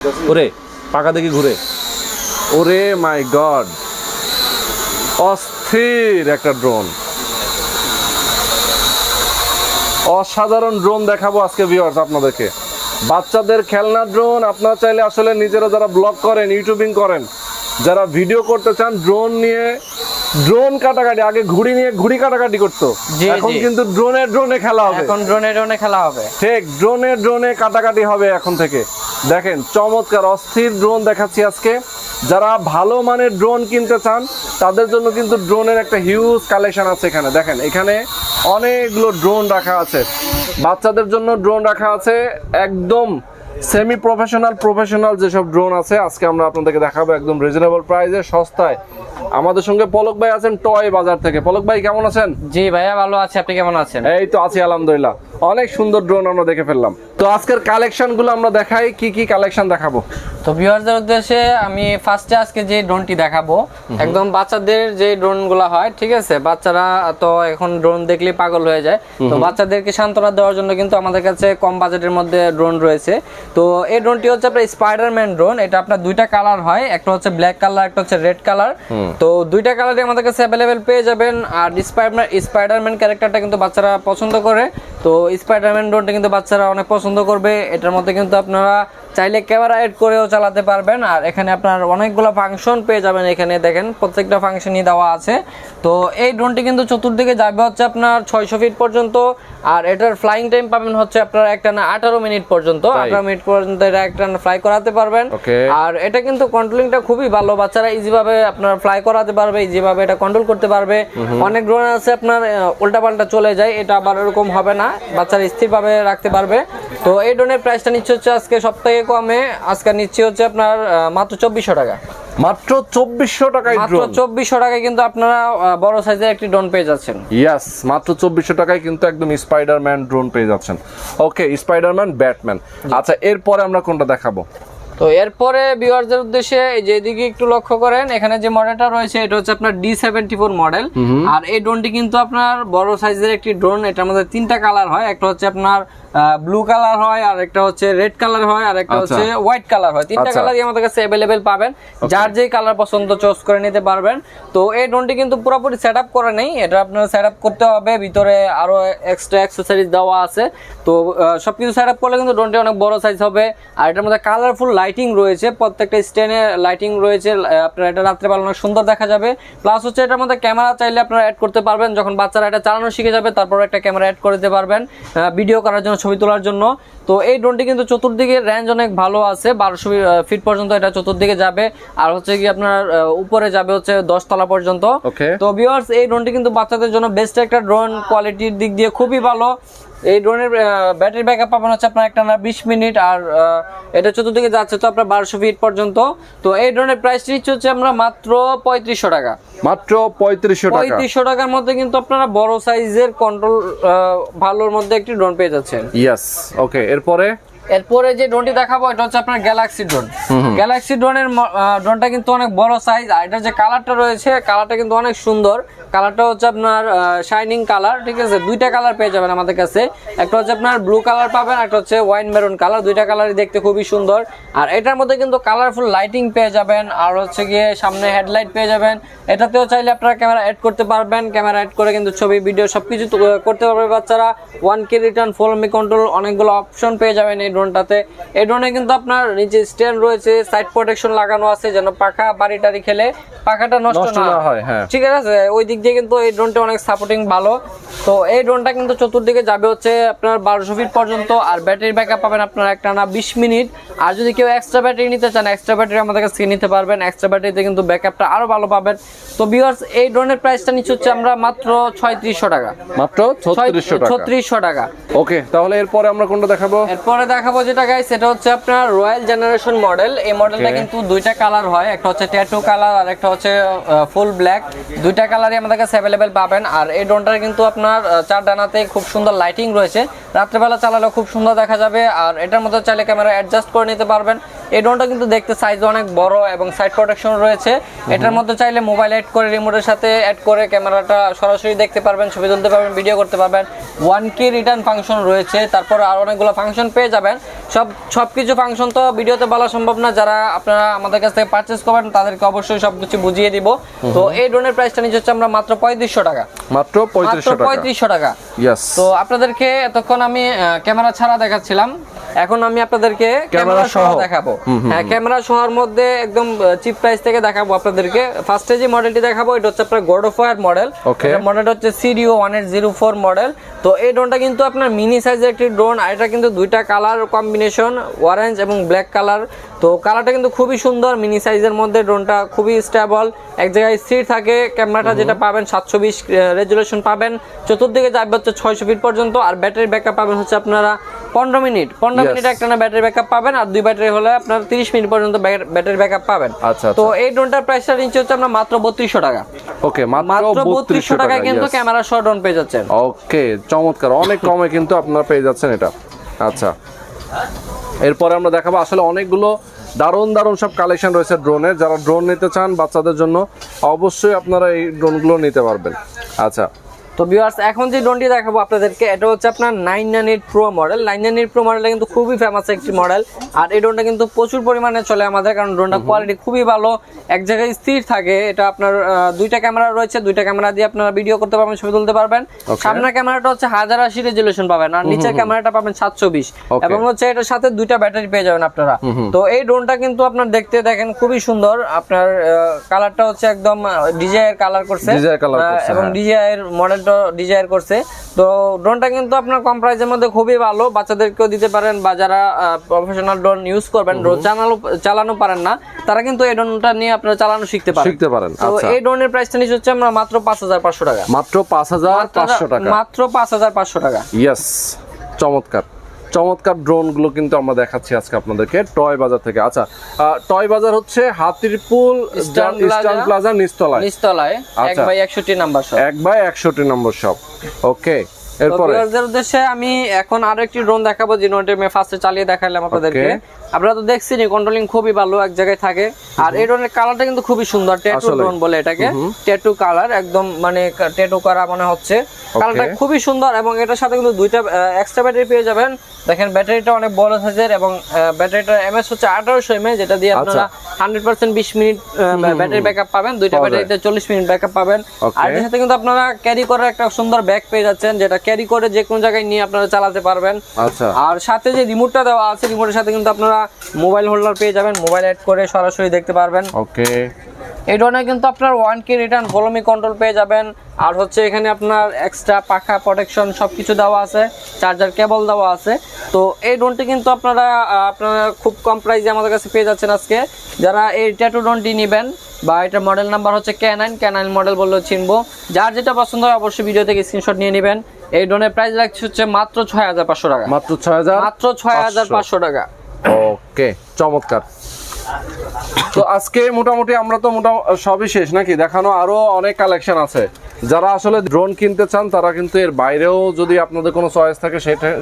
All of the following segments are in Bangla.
ওরে পাকা দেখি ঘুরে, ওরে মাই গড, অস্থির একটা ড্রোন, অসাধারণ ড্রোন দেখাবো আজকে ভিউয়ার্স আপনাদেরকে। বাচ্চাদের খেলনা ড্রোন। আপনারা চাইলে আসলে নিজেরা যারা ব্লগ করেন, ইউটিউবিং করেন, যারা ভিডিও করতে চান ড্রোন নিয়ে, ড্রোন কাটাকাটি, আগে ঘুড়ি নিয়ে ঘুড়ি কাটাকাটি করতো, এখন কিন্তু ড্রোনে খেলা হবে। এখন ড্রোনে খেলা হবে, ঠিক ড্রোনে কাটাকাটি হবে এখন থেকে। দেখেন চমৎকার অস্থির ড্রোন দেখাচ্ছি আজকে। যারা ভালো মানের ড্রোন কিনতে চান তাদের জন্য কিন্তু ড্রোনের একটা হিউজ কালেকশন আছে এখানে। দেখেন এখানে অনেকগুলো ড্রোন রাখা আছে, বাচ্চাদের জন্য ড্রোন রাখা আছে, একদম সেমি প্রফেশনাল যেসব ড্রোন আছে আজকে আমরা আপনাদেরকে দেখাবো একদম রিজনেবল প্রাইসে, সস্তায়। আমাদের সঙ্গে পলক ভাই আছেন টয় বাজার থেকে। পলক ভাই কেমন আছেন? জি ভাইয়া ভালো আছি, আপনি কেমন আছেন? এই তো আছি আলহামদুলিল্লাহ। অনেক সুন্দর ড্রোন আমরা দেখে ফেললাম। তো আজকের কালেকশন গুলো আমরা দেখাই, কি কি কালেকশন দেখাবো। তো ভিউয়ারদের উদ্দেশ্যে আমি ফার্স্টে আজকে যে ড্রোনটি দেখাবো একদম বাচ্চাদের যে ড্রোন গুলা হয়, ঠিক আছে, বাচ্চারা তো এখন ড্রোন দেখলে পাগল হয়ে যায়, তো বাচ্চাদেরকে সান্ত্বনা দেওয়ার জন্য কিন্তু আমাদের কাছে কম বাজেটের মধ্যে ড্রোন রয়েছে। তো এই ড্রোনটি হচ্ছে আপনার স্পাইডারম্যান ড্রোন। এটা আপনার দুইটা কালার হয়, একটা হচ্ছে ব্ল্যাক কালার, একটা হচ্ছে রেড কালার। তো দুইটা কালারই আমাদের কাছে অ্যাভেলেবেল পেয়ে যাবেন। আর স্পাইডারম্যান ক্যারেক্টারটা কিন্তু বাচ্চারা পছন্দ করে, তো স্পাইডারম্যান ড্রোনটা কিন্তু বাচ্চারা অনেক পছন্দ করবে। এটার মধ্যে কিন্তু আপনারা চাইলে ক্যামেরা এড করেও চালাতে পারবেন। আর এখানে আপনার অনেকগুলো ফাংশন পেয়ে যাবেন, এখানে দেখেন প্রত্যেকটা ফাংশনই দেওয়া আছে। তো এই ড্রোনটি কিন্তু চতুর্দিকে যাবে হচ্ছে আপনার 600 ফিট পর্যন্ত। আর এটার ফ্লাইং টাইম পাবেন হচ্ছে আপনার একটানা 18 মিনিট পর্যন্ত। 18 মিনিট পর্যন্ত এটা একটানা ফ্লাই করাতে পারবেন। আর এটা কিন্তু কন্ট্রোলিংটা খুবই ভালো, বাচ্চারা ইজিভাবে আপনার ফ্লাই করাতে পারবে, ইজিভাবে এটা কন্ট্রোল করতে পারবে। অনেক ড্রোন আছে আপনার উল্টাপাল্টা চলে যায়, এটা আবার এরকম হবে না, বাচ্চারা স্থিরভাবে রাখতে পারবে। তো এই ড্রোনের প্রাইসটা নিচ্ছে হচ্ছে আজকে সবথেকে কমে, আজকে নিচ্ছে হচ্ছে আপনার মাত্র 2400 টাকা। মাত্র 2400 টাকায় ড্রোন, মাত্র 2400 টাকায় কিন্তু আপনারা বড় সাইজের একটি ড্রোন পেয়ে যাচ্ছেন। ইয়েস, মাত্র 2400 টাকায় কিন্তু একদম স্পাইডারম্যান ড্রোন পেয়ে যাচ্ছেন। ওকে, স্পাইডারম্যান, ব্যাটম্যান। আচ্ছা, এরপরে আমরা কোনটা দেখাবো? তো এরপরে ভিউয়ারদের উদ্দেশ্যে এই যে এদিকে একটু লক্ষ্য করেন, এখানে যে মডেলটা রয়েছে এটা হচ্ছে আপনার D74 মডেল। আর এই ড্রোনটি কিন্তু আপনার বড় সাইজের একটি ড্রোন। এটার মধ্যে তিনটা কালার হয়, একটা হচ্ছে আপনার ব্লু কালার হয়, আর একটা হচ্ছে রেড কালার হয়, আর একটা হচ্ছে হোয়াইট কালার হয়। তিনটা কালারই আমাদের কাছে অ্যাভেলেবেল পাবেন, যার যেই কালার পছন্দ চয়েস করে নিতে পারবেন। তো এই ড্রোনটি কিন্তু পুরোপুরি সেটআপ করা নেই, এটা আপনার সেটআপ করতে হবে, ভিতরে আরো এক্সট্রা অ্যাকসেসরিজ দেওয়া আছে। তো সবকিছু সেটআপ করলে কিন্তু ড্রোনটি অনেক বড় সাইজ হবে। আর এটার মধ্যে কালারফুল লাইটিং রয়েছে, প্রত্যেকটা স্ট্যান্ডে লাইটিং রয়েছে, আপনার এটা রাত্রেবেলা অনেক সুন্দর দেখা যাবে। প্লাস হচ্ছে এটার মধ্যে ক্যামেরা চাইলে আপনারা অ্যাড করতে পারবেন, যখন বাচ্চারা এটা চালানো শিখে যাবে তারপর একটা ক্যামেরা অ্যাড করে দিতে পারবেন ভিডিও করার জন্য, ছবি তোলার জন্য। তো এই ড্রোনটি কিন্তু চতুর্দিকে রেঞ্জ অনেক ভালো আছে, 1200 ফিট পর্যন্ত এটা চতুর্দিকে যাবে। আর হচ্ছে কি আপনার উপরে যাবে হচ্ছে 10 তলা পর্যন্ত। তো ভিউয়ার্স, এই ড্রোনটি কিন্তু বাচ্চাদের জন্য বেস্ট একটা ড্রোন, কোয়ালিটির দিক দিয়ে খুবই ভালো। এই ড্রোনের ব্যাটারি ব্যাকআপ পাবেন হচ্ছে আপনার একটা 20 মিনিট। আর এটা চতুর্দিকে যাচ্ছে তো আপনার 1200 ফিট পর্যন্ত। তো এই ড্রোনের প্রাইস নিচ্ছে হচ্ছে আমরা মাত্র 3500 টাকা। মাত্র 3500 টাকার মধ্যে কিন্তু আপনারা বড় সাইজের কন্ট্রোল ভালোর মধ্যে একটি ড্রোন পেয়ে যাচ্ছেন। ইয়েস, ওকে। এরপরে যে ড্রোনটি দেখাবো এটা হচ্ছে আপনার গ্যালাক্সি ড্রোন। গ্যালাক্সি ড্রোনের ড্রোনটা কিন্তু অনেক বড় সাইজ। আর এটার যে কালারটা রয়েছে, কালারটা কিন্তু অনেক সুন্দর। কালারটা হচ্ছে আপনার শাইনিং কালার, ঠিক আছে। দুইটা কালার পেয়ে যাবেন আমাদের কাছে, একটা হচ্ছে আপনার ব্লু কালার পাবেন, একটা হচ্ছে ওয়াইন মেরুন কালার। দুইটা কালারই দেখতে খুবই সুন্দর। আর এটার মধ্যে কিন্তু কালারফুল লাইটিং পেয়ে যাবেন, আর হচ্ছে গিয়ে সামনে হেডলাইট পেয়ে যাবেন। এটাতেও চাইলে আপনারা ক্যামেরা অ্যাড করতে পারবেন, ক্যামেরা অ্যাড করে কিন্তু ছবি ভিডিও সবকিছু করতে পারবে বাচ্চারা। 1K return, follow me control, অনেকগুলো অপশন পেয়ে যাবেন এই ড্রোনটাতে। এই ড্রোনে কিন্তু আপনার নিচে স্ট্যান্ড রয়েছে, সাইড প্রোটেকশন লাগানো আছে, যেন পাখা বাড়ি টাড়ি খেলে পাখাটা নষ্ট না হয়, ঠিক আছে। ওই দিক দিয়ে কিন্তু এই ড্রোনটা অনেক সাপোর্টিং ভালো। তো এই ড্রোনটা কিন্তু চতুর্দিকে যাবে হচ্ছে আপনার 1200 ফিট পর্যন্ত। আর ব্যাটারি ব্যাকআপ পাবেন আপনার একটানা 20 মিনিট। আর যদি কেউ এক্সট্রা ব্যাটারি নিতে চান, এক্সট্রা ব্যাটারি আমাদের কাছে নিতে পারবেন, এক্সট্রা ব্যাটারিতে কিন্তু ব্যাকআপটা আরো ভালো পাবেন। তো ভিউয়ার্স, এই ড্রোনের প্রাইসটা নিচ্ছে হচ্ছে আমরা মাত্র 3600 টাকা। মাত্র 3600 টাকা। ওকে, তাহলে এরপরে আমরা কোনটা দেখাবো? এরপরে দেখাবো যেটা গাইস, সেটা হচ্ছে আপনার রয়্যাল জেনারেশন মডেল। এই মডেলটা কিন্তু দুইটা কালার হয়, একটা হচ্ছে ট্যাটু কালার আর একটা হচ্ছে ফুল ব্ল্যাক। দুইটা কালারই আমাদের কাছে অ্যাভেলেবেল পাবেন। আর এই ড্রোনটার কিন্তু আপনার চার ডানাতে খুব সুন্দর লাইটিং রয়েছে, রাত্রেবেলা চালালে খুব সুন্দর দেখা যাবে। আর এটার মধ্যে চাইলে ক্যামেরা অ্যাডজাস্ট করে নিতে পারবেন। এই ড্রোনটা কিন্তু দেখতে সাইজ অনেক বড় এবং সাইড প্রোটেকশন রয়েছে। এটার মধ্যে চাইলে মোবাইল অ্যাড করে, রিমোটের সাথে অ্যাড করে ক্যামেরাটা সরাসরি দেখতে পারবেন, ছবি তুলতে পারবেন, ভিডিও করতে পারবেন। 1K রিটার্ন ফাংশন রয়েছে, তারপর আর অনেকগুলো ফাংশন পেয়ে যাবেন। পাবেন। সবকিছু ফাংশন তো ভিডিওতে বলা সম্ভব না, যারা আপনারা আমাদের কাছ থেকে পারচেজ করবেন তাদেরকে অবশ্যই সবকিছু বুঝিয়ে দিব। তো এই ড্রোনের প্রাইসটা নিচ্ছে হচ্ছে আমরা মাত্র 3500 টাকা, মাত্র 3500 টাকা। ইয়েস। তো আপনাদেরকে এতক্ষণ আমি ক্যামেরা ছাড়া দেখাচ্ছিলাম, এখন আমি আপনাদেরকে ক্যামেরা সহ দেখাবো। হ্যাঁ, ক্যামেরা সহর মধ্যে একদম চিপ প্রাইস থেকে দেখাবো আপনাদেরকে। ফার্স্টে যে মডেলটি দেখাবো এটা হচ্ছে আপনার গড অফ ওয়ার মডেল। এটা মডেলটা হচ্ছে সিডিও 1804 মডেল। তো এই ড্রোনটা কিন্তু আপনার মিনি সাইজের একটি ড্রোন, আর এটা কিন্তু দুইটা কালার কম্বিনেশন, অরেঞ্জ এবং ব্ল্যাক কালার। তো কালারটা কিন্তু খুবই সুন্দর, মিনি সাইজের মধ্যে ড্রোনটা খুবই স্টেবল, এক জায়গায় স্থির থাকে। ক্যামেরাটা যেটা পাবেন 720 রেজুলেশন পাবেন, চতুর্দিকে যাবে হচ্ছে 600 ফিট পর্যন্ত। আর ব্যাটারি ব্যাকআপ পাবেন হচ্ছে আপনারা 15 মিনিট একটা না ব্যাটারি ব্যাকআপ পাবেন, আর 2 ব্যাটারি হলে আপনার 30 মিনিট পর্যন্ত ব্যাটারি ব্যাকআপ পাবেন। তো এই ড্রোনটার প্রাইসটা নিচে হচ্ছে আমরা মাত্র 3200 টাকা। ওকে, মাত্র 3200 টাকায় কিন্তু ক্যামেরা সহ ড্রোন পেয়ে যাচ্ছেন। ওকে, চমৎকার, অনেক কমে কিন্তু আপনারা পেয়ে যাচ্ছেন এটা। আচ্ছা, এরপরে আমরা দেখাবো আসলে অনেকগুলো দারুণ দারুণ সব কালেকশন রয়েছে ড্রোনের। যারা ড্রোন নিতে চান বাচ্চাদের জন্য অবশ্যই আপনারা এই ড্রোনগুলো নিতে পারবেন। আচ্ছা, তো ভিউয়ার্স এখন যে ড্রোনটি দেখাবো আপনাদেরকে এটা হচ্ছে আপনার 998 প্রো মডেল। 998 প্রো মডেলটা কিন্তু খুবই ফেমাস একটি মডেল, আর এই ড্রোনটা কিন্তু প্রচুর পরিমাণে চলে আমাদের, কারণ ড্রোনটা কোয়ালিটি খুবই ভালো, এক জায়গায় স্থির থাকে। এটা আপনার দুইটা ক্যামেরা রয়েছে, দুইটা ক্যামেরা দিয়ে আপনারা ভিডিও করতে পারবেন, ছবি তুলতে পারবেন। সামনের ক্যামেরাটা হচ্ছে 1080 রেজুলেশন পাবেন, আর নিচের ক্যামেরাটা পাবেন 720, এবং হচ্ছে এটার সাথে দুইটা ব্যাটারি পেয়ে যাবেন আপনারা। তো এই ড্রোনটা কিন্তু আপনার দেখতে দেখেন খুবই সুন্দর, আপনার কালারটা হচ্ছে একদম ডিজাইর কালার করছে, এবং ডিজাইর মডেলটা ডিজাইর করছে। তো ড্রোনটা কিন্তু আপনার কম প্রাইসের মধ্যে খুবই ভালো, বাচ্চাদেরকেও দিতে পারেন, বা যারা প্রফেশনাল ড্রোন ইউজ করবেন, ড্রোন চালানো পারেন না, তারা কিন্তু এই ড্রোনটা নিয়ে আপনারা চালানো শিখতে পারেন। তো এই ড্রোনের প্রাইসটা নিচ্ছে হচ্ছে আমরা মাত্র 5500 টাকা, মাত্র 5500 টাকা, মাত্র 5500 টাকা। ইয়েস, চমৎকার চমৎকার ড্রোন গুলো কিন্তু আমরা দেখাচ্ছি আজকে আপনাদেরকে টয় বাজার থেকে। আচ্ছা, টয় বাজার হচ্ছে হাতিরপুল ইস্টার্ন প্লাজা নিচতলায় 1/61 নাম্বার শপ, 1/61 নম্বর শপ। ওকে, এরপরে ভিউয়ারদের উদ্দেশ্যে আমি এখন আরো একটি ড্রোন দেখাবো, যে ড্রোনটি আমি ফার্স্টে চালিয়ে দেখালাম আপনাদেরকে। আপনারা তো দেখছেনই কন্ট্রোলিং খুবই ভালো, এক জায়গায় থাকে। আর এই ড্রোনের কালারটা কিন্তু খুবই সুন্দর, ট্যাটু ড্রোন বলে এটাকে, ট্যাটু কালার, একদম মানে ট্যাটু করা মনে হচ্ছে। কালারটা খুবই সুন্দর, এবং এটার সাথে কিন্তু দুইটা এক্সট্রা ব্যাটারি পেয়ে যাবেন। দেখেন ব্যাটারিটা অনেক বড় সাইজের, এবং ব্যাটারিটা এমএস হচ্ছে 1800 mAh, যেটা দিয়ে আপনারা 100% 20 মিনিট ব্যাটারি ব্যাকআপ পাবেন। দুইটা ব্যাটারিতে 40 মিনিট ব্যাকআপ পাবেন। আর এর সাথে কিন্তু আপনারা ক্যারি করার একটা সুন্দর ব্যাগ পেয়ে যাচ্ছেন, যেটা ক্যারি করে যে কোনো জায়গায় নিয়ে আপনারা চালাতে পারবেন। আর সাথে যে রিমোটটা দেওয়া আছে, রিমোটের সাথে কিন্তু আপনারা মোবাইল হোল্ডার পেয়ে যাবেন, মোবাইল অ্যাড করে সরাসরি দেখতে পারবেন। ওকে, এই ড্রোনে কিন্তু আপনার 1K রিটার্ন ভলিউম কন্ট্রোল পেয়ে যাবেন। আর হচ্ছে এখানে আপনার এক্সট্রা পাখা প্রোটেকশন সবকিছু দেওয়া আছে, চার্জার কেবল দেওয়া আছে। তো এই ড্রোনটি কিন্তু আপনারা খুব কম প্রাইসে আমাদের কাছে পেয়ে যাচ্ছেন আজকে। যারা এই ট্যাটু ড্রোনটি নেবেন, বা এটা মডেল নাম্বার হচ্ছে K9 মডেল বললেও চিনবো, যার যেটা পছন্দ হয় অবশ্যই ভিডিও থেকে স্ক্রিনশট নিয়ে নেবেন। এই ড্রোনের প্রাইস রাখছে হচ্ছে মাত্র 6500 টাকা, মাত্র 6500 টাকা। ওকে, চমৎকার। তো আজকে মোটামুটি আমরা তো সবই শেষ নাকি, দেখানো আরো অনেক কালেকশন আছে। যারা আসলে ড্রোন কিনতে চান তারা কিন্তু এর বাইরেও যদি আপনাদের কোনো চয়েস থাকে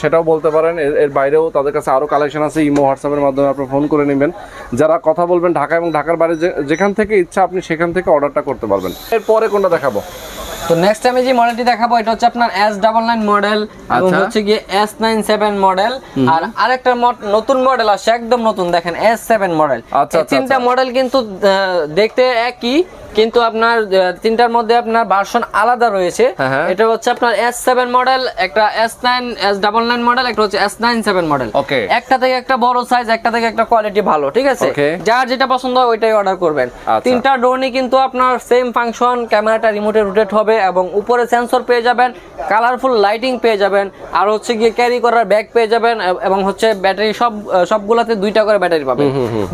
সেটাও বলতে পারেন। এর বাইরেও তাদের কাছে আরো কালেকশন আছে, ইমো হোয়াটসঅ্যাপের মাধ্যমে আপনি ফোন করে নেবেন। যারা কথা বলবেন ঢাকা এবং ঢাকার বাইরে যেখান থেকে ইচ্ছা আপনি সেখান থেকে অর্ডারটা করতে পারবেন। এরপরে কোনটা দেখাবো? তো নেক্সট আমি যে মডেলটি দেখাবো এটা হচ্ছে আপনার S99 মডেল, এবং হচ্ছে গিয়ে S97 মডেল। আর আরেকটা নতুন মডেল আসছে, একদম নতুন, দেখেন S7 মডেল। এই তিনটা মডেল কিন্তু দেখতে একই, কিন্তু আপনার তিনটার মধ্যে আপনার ভার্সন আলাদা রয়েছে। এটা হচ্ছে আপনার S7 মডেল, একটা S99 মডেল, একটা হচ্ছে S97 মডেল। একটা থেকে একটা বড় সাইজ, একটা থেকে একটা কোয়ালিটি ভালো, ঠিক আছে? যার যেটা পছন্দ হয় ওইটাই অর্ডার করবেন। তিনটা ড্রোনই কিন্তু আপনার সেম ফাংশন, ক্যামেরাটা রিমোটে রোটেট হবে, এবং উপরে সেন্সর পেয়ে যাবেন, কালারফুল লাইটিং পেয়ে যাবেন, আর হচ্ছে গিয়ে ক্যারি করার ব্যাগ পেয়ে যাবেন, এবং হচ্ছে ব্যাটারি সবগুলাতে 2টা করে ব্যাটারি পাবেন,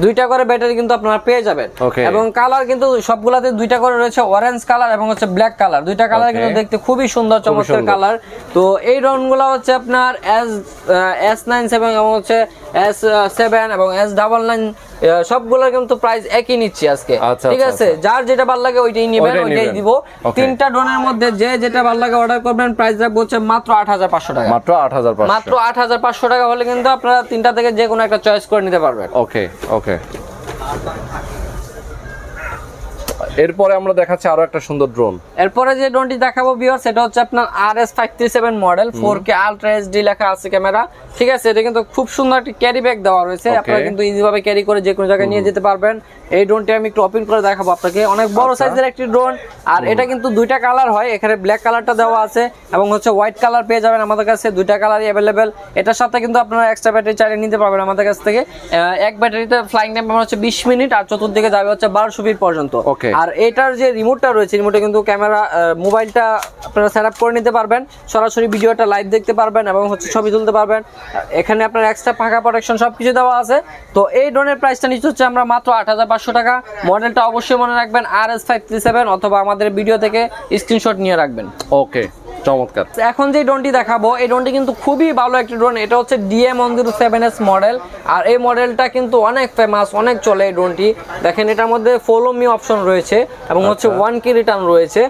2টা করে ব্যাটারি কিন্তু আপনারা পেয়ে যাবেন। এবং কালার কিন্তু সবগুলাতে 2টা করে রয়েছে, অরেঞ্জ কালার এবং হচ্ছে ব্ল্যাক কালার, 2টা কালার কিন্তু দেখতে খুবই সুন্দর, চমৎকার কালার। তো এই ড্রোনগুলো হচ্ছে আপনার S97 এবং হচ্ছে S7 এবং S99 সবগুলোর কিন্তু প্রাইস একই নিচ্ছি আজকে, ঠিক আছে? যার যেটা ভালো লাগে ওইটাই নেবেন, ওইটাই দিব। তিনটা ড্রোনের মধ্যে যে যেটা ভালো লাগে অর্ডার করবেন। প্রাইস রাখবো হচ্ছে মাত্র 8500 টাকা, মাত্র 8500 টাকা হলে কিন্তু আপনারা তিনটা থেকে যে কোনো একটা চয়েস করে নিতে পারবেন। ওকে ওকে, এরপরে আমরা দেখাচ্ছি আরো একটা সুন্দর ড্রোন। এরপরে যে ড্রোনটি দেখাবো ভিউয়ার্স, সেটা হচ্ছে আপনার RS537 model, 4K ultra HD লেখা আছে ক্যামেরা, ঠিক আছে। এটা কিন্তু খুব সুন্দর একটা ক্যারি ব্যাগ দেওয়া রয়েছে, আপনারা কিন্তু ইজি ভাবে ক্যারি করে যে কোনো জায়গায় নিয়ে যেতে পারবেন। এই ড্রোনটি আমি একটু ওপেন করে দেখাবো আপনাকে, অনেক বড় সাইজের একটি ড্রোন। আর এটা কিন্তু দুইটা কালার হয়, এখানে ব্ল্যাক কালারটা দেওয়া আছে এবং হচ্ছে হোয়াইট কালার পেয়ে যাবেন আমাদের কাছে, দুইটা কালারই অ্যাভেলেবেল। এটার সাথে কিন্তু আপনারা এক্সট্রা ব্যাটারি চালিয়ে নিতে পারবেন আমাদের কাছ থেকে। এক ব্যাটারিতে ফ্লাইং টাইম হচ্ছে 20 মিনিট, আর চতুর্দিকে যাবে হচ্ছে 1200 ফিট পর্যন্ত। আর এটার যে রিমোটটা রয়েছে, রিমোটে কিন্তু ক্যামেরা মোবাইলটা আপনারা সেট আপ করে নিতে পারবেন, সরাসরি ভিডিওটা লাইভ দেখতে পারবেন এবং হচ্ছে ছবি তুলতে পারবেন। এখানে আপনার এক্সট্রা পাখা প্রোটেকশন সবকিছু দেওয়া আছে। তো এই ড্রোনের প্রাইসটা নিচ্ছে হচ্ছে আমরা মাত্র 8500 টাকা। মডেলটা অবশ্যই মনে রাখবেন RS537, অথবা আমাদের ভিডিও থেকে স্ক্রিনশট নিয়ে রাখবেন। ওকে, চমৎকার। এখন যে ড্রোনটি দেখাবো, এই ড্রোনটি কিন্তু খুবই ভালো একটি ড্রোন। এটা হচ্ছে DM107S মডেল, আর এই মডেলটা কিন্তু অনেক ফেমাস, অনেক চলে এই ড্রোনটি। দেখেন এটার মধ্যে ফলো মি অপশন রয়েছে এবং হচ্ছে 1K রিটার্ন রয়েছে।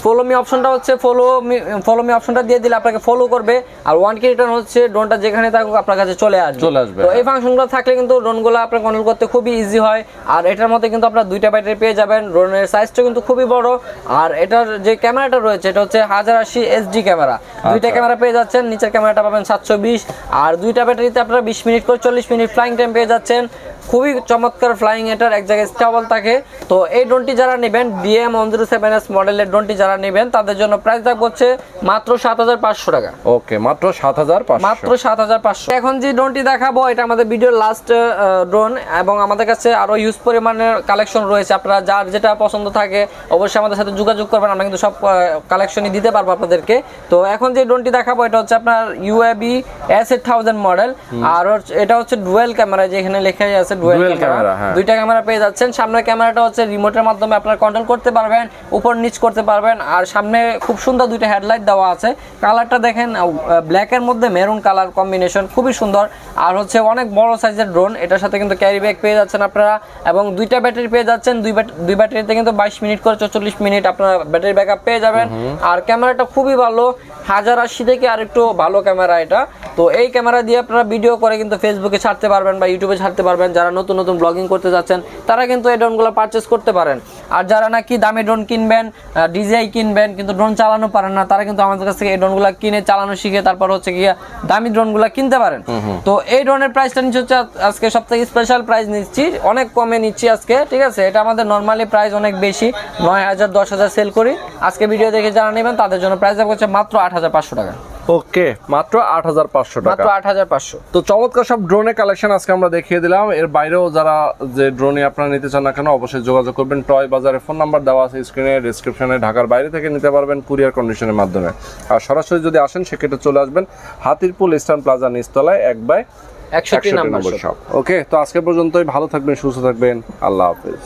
ফলো মি অপশনটা হচ্ছে ফলো মি অপশনটা দিয়ে দিলে আপনাকে ফলো করবে, আর 1K রিটার্ন হচ্ছে ড্রোনটা যেখানে থাকুক আপনার কাছে চলে আসবে। তো এই ফাংশনগুলো থাকলে কিন্তু ড্রোনগুলো আপনার কন্ট্রোল করতে খুবই ইজি হয়। আর এটার মধ্যে কিন্তু আপনার দুইটা ব্যাটারি পেয়ে যাবেন, ড্রোনের সাইজটা কিন্তু খুবই বড়। আর এটার যে ক্যামেরাটা রয়েছে, এটা হচ্ছে 1080 HD ক্যামেরা, দুইটা ক্যামেরা পেয়ে যাচ্ছেন। নিচের ক্যামেরাটা পাবেন 720, আর দুইটা ব্যাটারিতে আপনারা 20 মিনিট করে 40 মিনিট ফ্লাইং টাইম পেয়ে যাচ্ছেন। খুবই চমৎকার ফ্লাইং, এটার এক জায়গায় স্টেবল থাকে। তো এই ড্রোনটি যারা নেবেন, DM107S মডেলের ড্রোনটি যারা নেবেন, তাদের জন্য প্রাইস থাকবে হচ্ছে মাত্র 7500 টাকা। ওকে, মাত্র 7500, মাত্র 7500। এখন যে ড্রোনটি দেখাবো, এটা আমাদের ভিডিওর লাস্ট ড্রোন, এবং আমাদের কাছে আরো হিউজ পরিমাণের কালেকশন রয়েছে। আপনারা যার যেটা পছন্দ থাকে অবশ্যই আমাদের সাথে যোগাযোগ করবেন, আমরা কিন্তু সব কালেকশনই দিতে পারবো আপনাদেরকে। তো এখন যে ড্রোনটি দেখাবো, এটা হচ্ছে আপনার UAV S8000 মডেল, আর এটা হচ্ছে ডুয়েল ক্যামেরা, যেখানে লেখাই আছে ডুয়েল ক্যামেরা। দুইটা ক্যামেরা পেয়ে যাচ্ছেন। সামনের ক্যামেরাটা হচ্ছে রিমোটের মাধ্যমে আপনারা কন্ট্রোল করতে পারবেন, উপর নিচ করতে পারবেন। আর সামনে খুব সুন্দর দুইটা হেডলাইট দেওয়া আছে। কালারটা দেখেন, ব্ল্যাক এর মধ্যে মেরুন কালার কম্বিনেশন, খুবই সুন্দর। আর হচ্ছে অনেক বড় সাইজের ড্রোন, এটার সাথে কিন্তু ক্যারি ব্যাগ পেয়ে যাচ্ছেন আপনারা, এবং দুইটা ব্যাটারি পেয়ে যাচ্ছেন। দুই ব্যাটারিতে কিন্তু 22 মিনিট করে 44 মিনিট আপনারা ব্যাটারি ব্যাকআপ পেয়ে যাবেন। আর ক্যামেরাটা খুবই ভালো, 1080 থেকে আর একটু ভালো ক্যামেরা এটা। তো এই ক্যামেরা দিয়ে আপনারা ভিডিও করে কিন্তু ফেসবুকে ছাড়তে পারবেন বা ইউটিউবে ছাড়তে পারবেন। যারা নতুন নতুন ব্লগিং করতে যাচ্ছেন, তারা কিন্তু এই ড্রোনগুলো পারচেস করতে পারেন। আর যারা নাকি দামি ড্রোন কিনবেন, DJI কিনবেন, কিন্তু ড্রোন চালানো পারেন না, তারা কিন্তু আমাদের কাছ থেকে এই ড্রোনগুলো কিনে চালানো শিখে তারপর হচ্ছে গিয়ে দামি ড্রোনগুলো কিনতে পারেন। তো এই ড্রোনের প্রাইসটা নিচ্ছে হচ্ছে আজকে সবথেকে স্পেশাল প্রাইস নিচ্ছি, অনেক কমে নিচ্ছি আজকে, ঠিক আছে। এটা আমাদের নর্মালি প্রাইস অনেক বেশি, 9000 10,000 সেল করি। আজকে ভিডিও দেখে যারা নেবেন তাদের জন্য প্রাইস হচ্ছে মাত্র 8500 টাকা। ওকে, মাত্র 8500 টাকা, মাত্র 8500। তো চমৎকার সব ড্রোনের কালেকশন আজকে আমরা দেখিয়ে দিলাম। এর বাইরেও যারা যে ড্রোনে আপনারা নিতে চান না কেন, অবশ্যই যোগাযোগ করবেন। টয় বাজারে ফোন নাম্বার দেওয়া আছে স্ক্রিনে, ডেসক্রিপশনে। ঢাকার বাইরে থেকে নিতে পারবেন কুরিয়ার কন্ডিশনের মাধ্যমে। আর সরাসরি যদি আসেন সেক্ষেত্রে চলে আসবেন হাতিরপুল ইস্টার্ন প্লাজা নিচতলায় 1/160 নম্বর শপ। ওকে, তো আজকে পর্যন্তই, ভালো থাকবেন, সুস্থ থাকবেন, আল্লাহ হাফেজ।